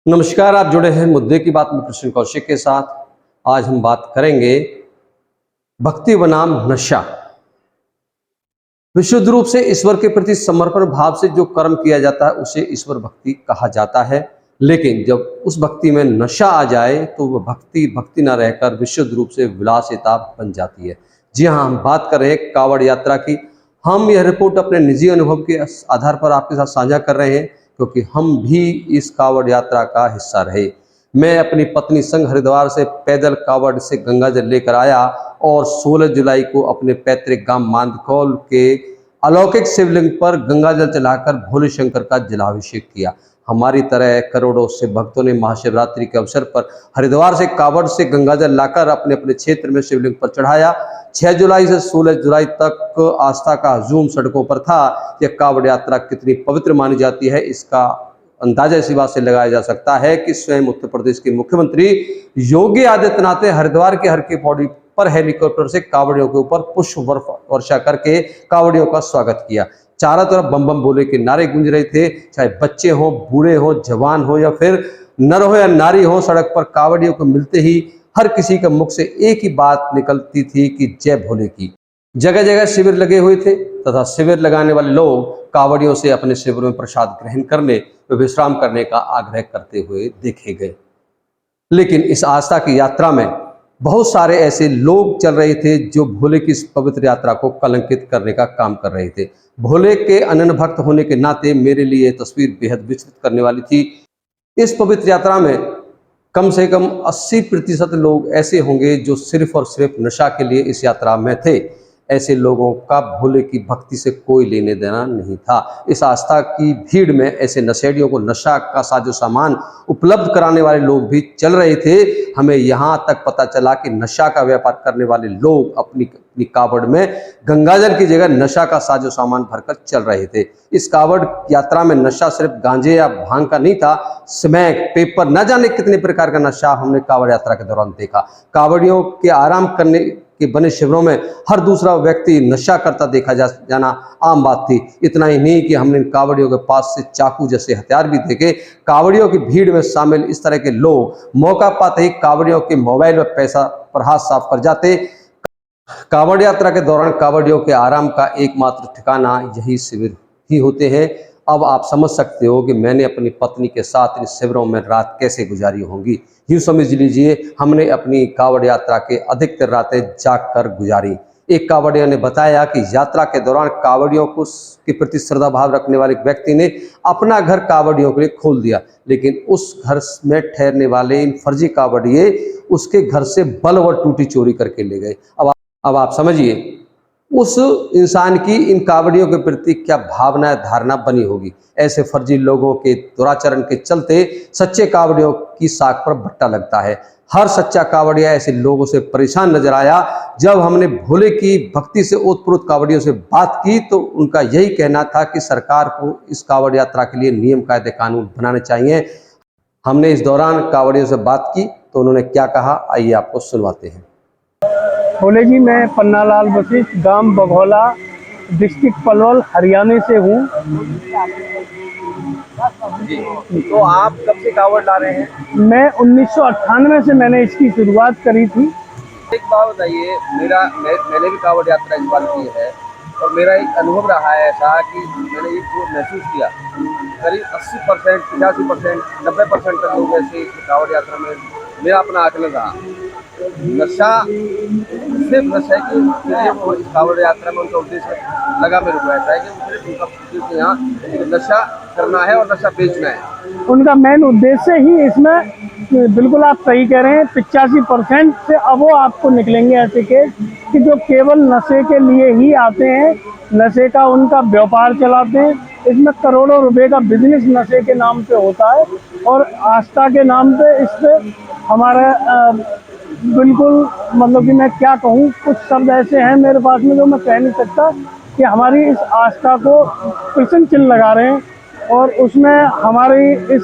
नमस्कार, आप जुड़े हैं मुद्दे की बात में कृष्ण कौशिक के साथ। आज हम बात करेंगे भक्ति बनाम नशा। विशुद्ध रूप से ईश्वर के प्रति समर्पण भाव से जो कर्म किया जाता है उसे ईश्वर भक्ति कहा जाता है। लेकिन जब उस भक्ति में नशा आ जाए तो वह भक्ति भक्ति न रहकर विशुद्ध रूप से विलासिता बन जाती है। जी हाँ, हम बात कर रहे हैं कांवड़ यात्रा की। हम यह रिपोर्ट अपने निजी अनुभव के आधार पर आपके साथ साझा कर रहे हैं, क्योंकि हम भी इस कांवड़ यात्रा का हिस्सा रहे। मैं अपनी पत्नी संग हरिद्वार से पैदल कांवड़ से गंगा जल लेकर आया और 16 जुलाई को अपने पैतृक गांव मांदकौल के अलौकिक शिवलिंग पर गंगा जल चढ़ाकर भोले शंकर का जलाभिषेक किया। हमारी तरह करोड़ों से भक्तों ने महाशिवरात्रि के अवसर पर हरिद्वार से कांवड़ से गंगा जल लाकर अपने अपने क्षेत्र में शिवलिंग पर चढ़ाया। 6 जुलाई से 16 जुलाई तक आस्था का हजूम सड़कों पर था। यह कांवड़ यात्रा कितनी पवित्र मानी जाती है, इसका अंदाजा इसी बात से लगाया जा सकता है कि स्वयं उत्तर प्रदेश के मुख्यमंत्री योगी आदित्यनाथ ने हरिद्वार के हर की पौड़ी पर हेलीकॉप्टर से कांवड़ियों के ऊपर पुष्प वर्षा करके कांवड़ियों का स्वागत किया। चारों तरफ बम बम बोले के नारे गूंज रहे थे। चाहे बच्चे हो, बूढ़े हो, जवान हो या फिर नर हो या नारी हो, सड़क पर कांवड़ियों को मिलते ही हर किसी के मुख से एक ही बात निकलती थी कि जय भोले की। जगह जगह शिविर लगे हुए थे तथा शिविर लगाने वाले लोग कांवड़ियों से अपने शिविरों में प्रसाद ग्रहण करने व विश्राम करने का आग्रह करते हुए देखे गए। लेकिन इस आस्था की यात्रा में बहुत सारे ऐसे लोग चल रहे थे जो भोले की इस पवित्र यात्रा को कलंकित करने का काम कर रहे थे। भोले के अनन्य भक्त होने के नाते मेरे लिए यह तस्वीर बेहद विचलित करने वाली थी। इस पवित्र यात्रा में कम से कम 80% लोग ऐसे होंगे जो सिर्फ और सिर्फ नशा के लिए इस यात्रा में थे। ऐसे लोगों का भोले की भक्ति से कोई लेने देना नहीं था। इस आस्था की भीड़ में ऐसे नशेड़ियों को नशा का साजो सामान उपलब्ध कराने वाले लोग भी चल रहे थे। हमें यहाँ तक पता चला कि नशा का व्यापार करने वाले लोग अपनी कांवड़ में गंगाजल की जगह नशा का साजो सामान भरकर चल रहे थे। इस कांवड़ यात्रा में नशा सिर्फ गांजे या भांग का नहीं था, स्मैक, पेपर, न जाने कितने प्रकार का नशा हमने कांवड़ यात्रा के दौरान देखा। कांवड़ियों के आराम करने के बने शिविरों में हर दूसरा व्यक्ति नशा करता देखा जाना आम बात थी। इतना ही नहीं कि हमने कांवड़ियों के पास से चाकू जैसे हथियार भी देखे। कांवड़ियों की भीड़ में शामिल इस तरह के लोग मौका पाते ही कांवड़ियों के मोबाइल में पैसा पर हाथ साफ कर जाते। कांवड़ यात्रा के दौरान कांवड़ियों के आराम का एकमात्र ठिकाना यही शिविर ही होते हैं। अब आप समझ सकते हो कि मैंने अपनी पत्नी के साथ इन शिविरों में रात कैसे गुजारी होंगी। यूँ समझ लीजिए, हमने अपनी कांवड़ यात्रा के अधिकतर रातें जाग कर गुजारी। एक कांवड़िया ने बताया कि यात्रा के दौरान कांवड़ियों को के प्रति श्रद्धा भाव रखने वाले व्यक्ति ने अपना घर कांवड़ियों के लिए खोल दिया, लेकिन उस घर में ठहरने वाले इन फर्जी कांवड़िए उसके घर से बलवर टूटी चोरी करके ले गए। अब आप समझिए उस इंसान की इन कांवड़ियों के प्रति क्या भावना धारणा बनी होगी। ऐसे फर्जी लोगों के दुराचरण के चलते सच्चे कांवड़ियों की साख पर भट्टा लगता है। हर सच्चा कांवड़िया ऐसे लोगों से परेशान नजर आया। जब हमने भोले की भक्ति से ओतप्रोत कांवड़ियों से बात की तो उनका यही कहना था कि सरकार को इस कांवड़ यात्रा के लिए नियम कायदे कानून बनाने चाहिए। हमने इस दौरान कांवड़ियों से बात की तो उन्होंने क्या कहा, आइए आपको सुनवाते हैं। भोले जी, मैं पन्नालाल वशिष्ठ, गांव बघौला, डिस्ट्रिक्ट पलवल, हरियाणा से हूँ। तो आप कब से कांवड़ ला रहे हैं? मैं 1998 से मैंने इसकी शुरुआत करी थी। एक बात बताइए, मैंने भी कांवड़ यात्रा इस बार की है और मेरा एक अनुभव रहा है ऐसा कि मैंने ये महसूस किया करीब 80%, 85%, 90% तक लोग ऐसे कांवड़ यात्रा में मेरा अपना आकलन रहा। नशा सिर्फ नशा है कि वो इस कांवड़ यात्रा में उनका उद्देश्य लगा मेरे को ऐसा है कि सिर्फ उनका उद्देश्य यहाँ नशा करना है और नशा बेचना है। उनका मेन उद्देश्य ही इसमें, बिल्कुल आप सही कह रहे हैं, 85% से अब वो आपको निकलेंगे ऐसे केस कि जो केवल नशे के लिए ही आते हैं, नशे का उनका व्यापार चलाते हैं। इसमें करोड़ों रुपए का बिजनेस नशे के नाम पे होता है और आस्था के नाम पे इस पे हमारा बिल्कुल, मतलब कि मैं क्या कहूँ, कुछ शब्द ऐसे हैं मेरे पास में जो मैं कह नहीं सकता कि हमारी इस आस्था को कृष्ण चिन्ह लगा रहे हैं और उसमें हमारी इस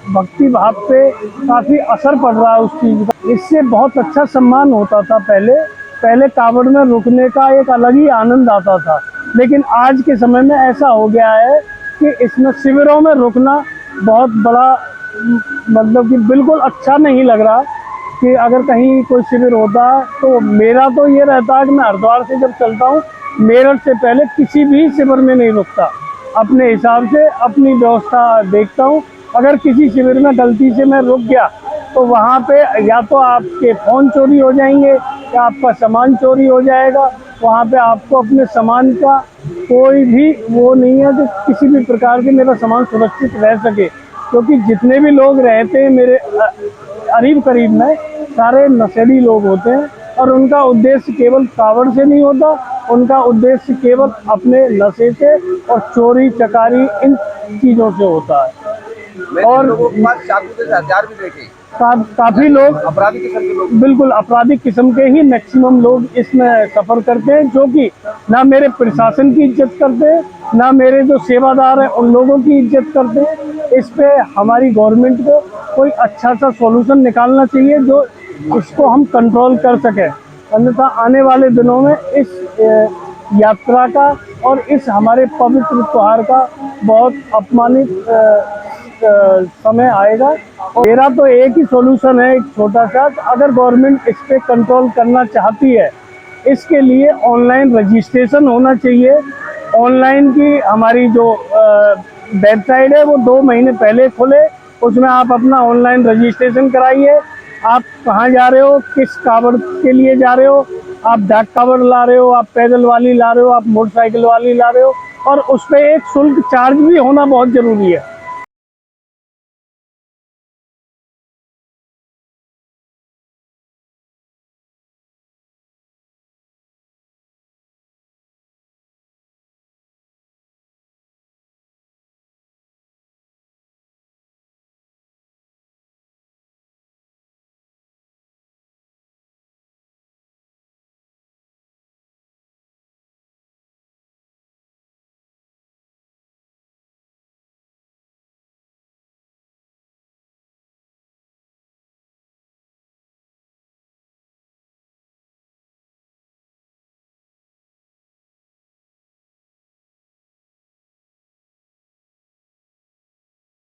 भक्ति भाव पे काफ़ी असर पड़ रहा है उस चीज़ का। इससे बहुत अच्छा सम्मान होता था। पहले कांवड़ में रुकने का एक अलग ही आनंद आता था, लेकिन आज के समय में ऐसा हो गया है कि इसमें शिविरों में रुकना बहुत बड़ा मतलब कि बिल्कुल अच्छा नहीं लग रहा कि अगर कहीं कोई शिविर होता है तो मेरा तो ये रहता है कि मैं हरिद्वार से जब चलता हूँ मेरठ से पहले किसी भी शिविर में नहीं रुकता, अपने हिसाब से अपनी व्यवस्था देखता हूँ। अगर किसी शिविर में गलती से मैं रुक गया तो वहाँ पे या तो आपके फ़ोन चोरी हो जाएंगे या आपका सामान चोरी हो जाएगा। वहाँ पे आपको अपने सामान का कोई भी वो नहीं है कि किसी भी प्रकार के मेरा सामान सुरक्षित रह सके, क्योंकि जितने भी लोग रहते हैं मेरे करीब करीब में सारे नशेड़ी लोग होते हैं और उनका उद्देश्य केवल कावड़ से नहीं होता, उनका उद्देश्य केवल अपने नशे से और चोरी चकारी इन चीज़ों से होता है। मैंने और लोगों के पास चाकू जैसे हथियार भी देखे, काफ़ी लोग अपराधी किस्म के लोग। बिल्कुल अपराधिक किस्म के ही मैक्सिमम लोग इसमें सफ़र करते हैं, जो कि ना मेरे प्रशासन की इज्जत करते हैं ना मेरे जो सेवादार हैं उन लोगों की इज्जत करते हैं। इस पे हमारी गवर्नमेंट को कोई अच्छा सा सॉल्यूशन निकालना चाहिए जो इसको हम कंट्रोल कर सकें, अन्यथा आने वाले दिनों में इस यात्रा का और इस हमारे पवित्र त्योहार का बहुत अपमानित समय आएगा। और मेरा तो एक ही सॉल्यूशन है, एक छोटा सा, अगर गवर्नमेंट इस पे कंट्रोल करना चाहती है इसके लिए ऑनलाइन रजिस्ट्रेशन होना चाहिए। ऑनलाइन की हमारी जो वेबसाइट है वो 2 महीने पहले खुले, उसमें आप अपना ऑनलाइन रजिस्ट्रेशन कराइए। आप कहाँ जा रहे हो, किस कावड़ के लिए जा रहे हो, आप डाक कावड़ ला रहे हो, आप पैदल वाली ला रहे हो, आप मोटरसाइकिल वाली ला रहे हो, और उस पर एक शुल्क चार्ज भी होना बहुत ज़रूरी है।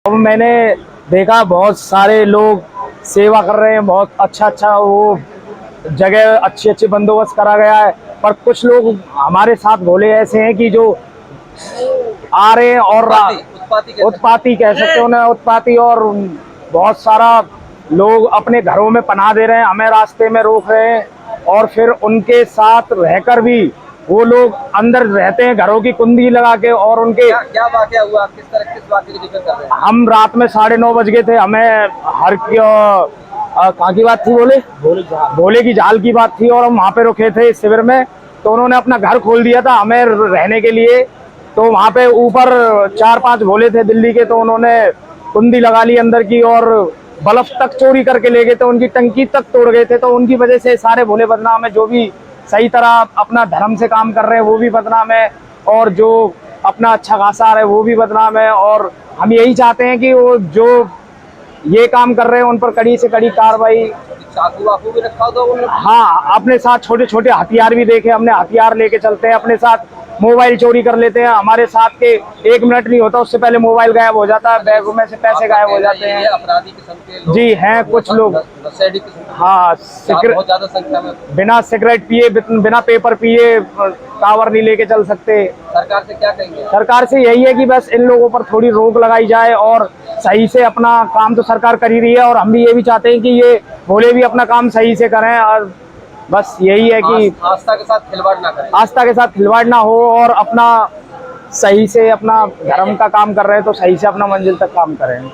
अब मैंने देखा बहुत सारे लोग सेवा कर रहे हैं, बहुत अच्छा वो जगह अच्छी बंदोबस्त करा गया है, पर कुछ लोग हमारे साथ भोले ऐसे हैं कि जो आ रहे हैं और उत्पाती कह सकते हो ना, उत्पाती, और बहुत सारा लोग अपने घरों में पनाह दे रहे हैं, हमें रास्ते में रोक रहे हैं और फिर उनके साथ रहकर भी वो लोग अंदर रहते हैं घरों की कुंडी लगा के। और उनके क्या वाकया हुआ, किस वाकये की जिक्र कर रहे हैं? हम रात में 9:30 बज गए थे, हमें कहाँ की बात थी, भोले की झाल की बात थी, और हम वहाँ पे रुके थे इस शिविर में। तो उन्होंने अपना घर खोल दिया था हमें रहने के लिए, तो वहाँ पे ऊपर 4-5 भोले थे दिल्ली के, तो उन्होंने कुंडी लगा ली अंदर की और बल्ब तक चोरी करके ले गए थे, उनकी टंकी तक तोड़ गए थे। तो उनकी वजह से सारे भोले बदनाम है, जो भी सही तरह अपना धर्म से काम कर रहे हैं वो भी बदनाम है, और जो अपना अच्छा खासा आ रहा है वो भी बदनाम है। और हम यही चाहते हैं कि वो जो ये काम कर रहे हैं उन पर कड़ी से कड़ी कार्रवाई। चाकू वाकू भी रखा होता उन्होंने? हाँ, अपने साथ छोटे छोटे हथियार भी देखे हमने, हथियार लेके चलते हैं अपने साथ, मोबाइल चोरी कर लेते हैं हमारे साथ के 1 मिनट नहीं होता उससे पहले मोबाइल गायब हो जाता है, बैग में से पैसे गायब हो जाते हैं। अपराधी किस्म के लोग जी हैं कुछ लोग, नशेड़ी किस्म के, हाँ, बहुत ज्यादा संख्या में। बिना सिगरेट पिए बिना पेपर पिए टावर नहीं लेके चल सकते। सरकार से क्या कहेंगे? सरकार से यही है कि बस इन लोगों पर थोड़ी रोक लगाई जाए और सही से अपना काम तो सरकार कर ही रही है, और हम भी ये भी चाहते हैं कि ये भोले भी अपना काम सही से करें, और बस यही है कि आस्था के साथ खिलवाड़ ना करें, आस्था के साथ खिलवाड़ ना हो, और अपना सही से अपना धर्म का काम कर रहे हैं तो सही से अपना मंजिल तक काम करें।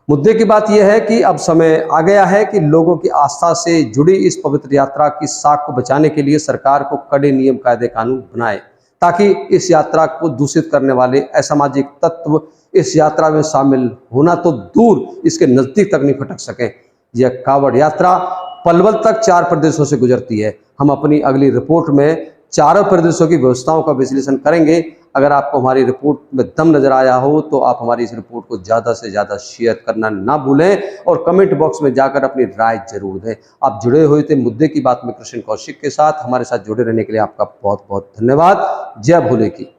मुद्दे की बात यह है कि अब समय आ गया है कि लोगों की आस्था से जुड़ी इस पवित्र यात्रा की साख को बचाने के लिए सरकार को कड़े नियम कायदे कानून बनाए, ताकि इस यात्रा को दूषित करने वाले असामाजिक तत्व इस यात्रा में शामिल होना तो दूर, इसके नजदीक तक नहीं फटक सके। यह कावड़ यात्रा पलवल तक 4 प्रदेशों से गुजरती है। हम अपनी अगली रिपोर्ट में चारों प्रदेशों की व्यवस्थाओं का विश्लेषण करेंगे। अगर आपको हमारी रिपोर्ट में दम नजर आया हो तो आप हमारी इस रिपोर्ट को ज़्यादा से ज़्यादा शेयर करना ना भूलें और कमेंट बॉक्स में जाकर अपनी राय जरूर दें। आप जुड़े हुए थे मुद्दे की बात में कृष्ण कौशिक के साथ। हमारे साथ जुड़े रहने के लिए आपका बहुत बहुत धन्यवाद। जय भोले की।